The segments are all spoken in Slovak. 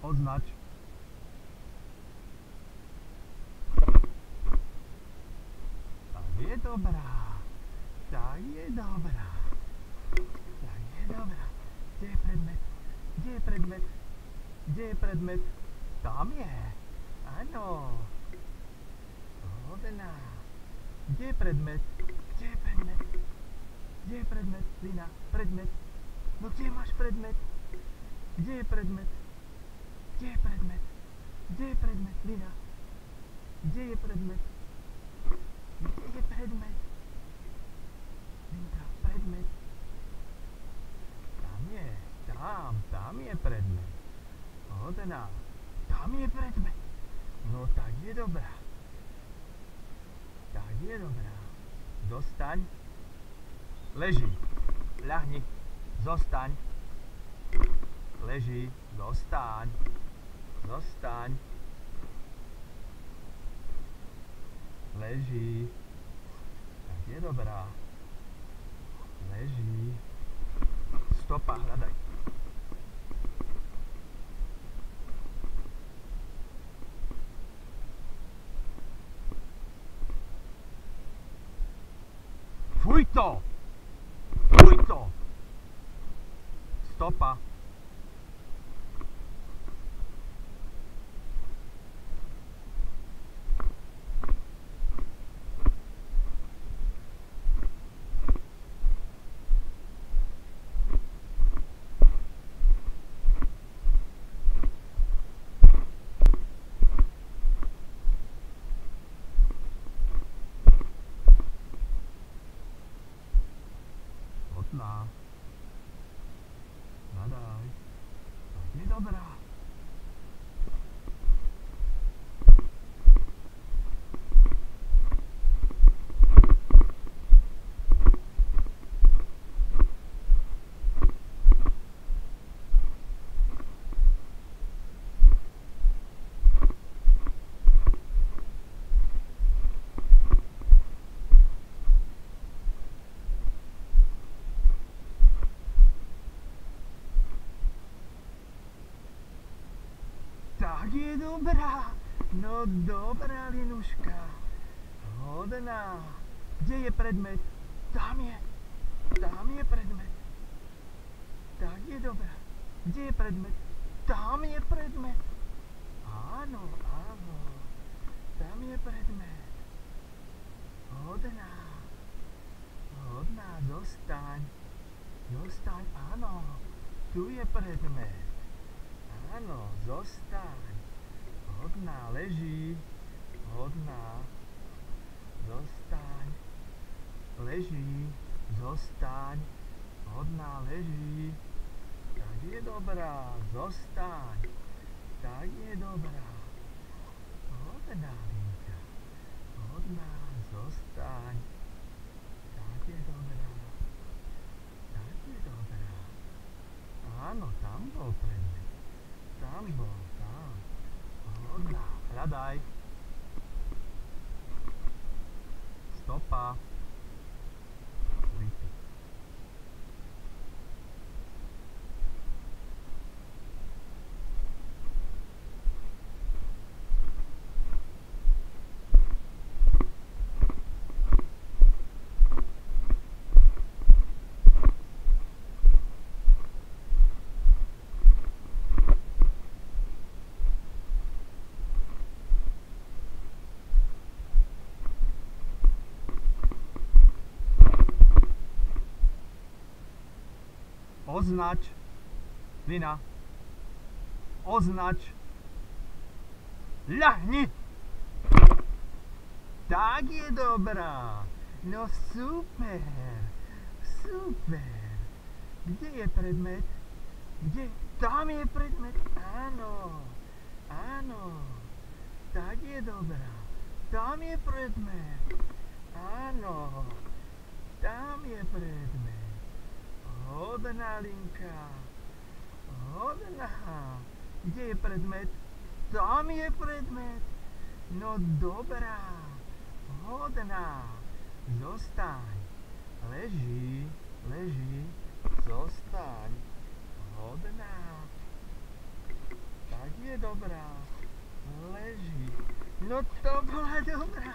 Označ. Tak je dobrá. Tak je dobrá. Tak je dobrá. Kde je predmet? Kde je predmet? Kde je predmet? Tam je. Áno. Hodná. Kde je predmet? Kde je predmet? Kde je predmet, Lina? Predmet. No kde máš predmet? Kde je predmet? Kde je predmet? Kde je predmet, Lina? Kde je predmet? Kde je predmet? Linka, predmet. Tam je. Tam je predmet. Hodná. Tam je predmet. No tak je dobrá. Tak je dobrá. Zostaň. Leží. Ľahni. Zostaň. Leží. Zostaň. Zostaň. Leží. Tak je dobrá. Leží. Stopa, hľadaj. Fuj to! Fuj to! Stopa. Hodná. Nadaj. Tak je dobrá. Tak je dobrá. No dobrá, Linuška. Hodná. Kde je predmet? Tam je. Tam je predmet. Tak je dobrá. Kde je predmet? Tam je predmet. Áno, áno. Tam je predmet. Hodná. Hodná, zostaň. Zostaň, áno. Tu je predmet. Áno, zostaň. Hodná, leží. Hodná. Zostaň. Leží. Zostaň. Hodná, leží. Tak je dobrá. Zostaň. Tak je dobrá. Hodná, Linka. Hodná, zostaň. Tak je dobrá. Tak je dobrá. Áno, tam bol predmet. Tam bol, tam. Hodná. Hľadaj. Stopa. Lipy. Označ. Lina. Označ. Ľahni. Tak je dobrá. No super. Super. Kde je predmet? Kde? Tam je predmet. Áno. Áno. Tak je dobrá. Tam je predmet. Áno. Tam je predmet. Hodná, Linka. Hodná. Kde je predmet? Tam je predmet. No dobrá. Hodná. Zostaň. Leží. Leží. Zostaň. Hodná. Tak je dobrá. Leží. No to bola dobrá.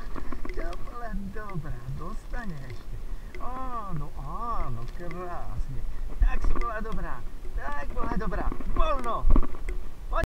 To bola dobrá. Dostane ešte. Áno, áno, krásne. Tak si bola dobrá. Tak bola dobrá. Voľno.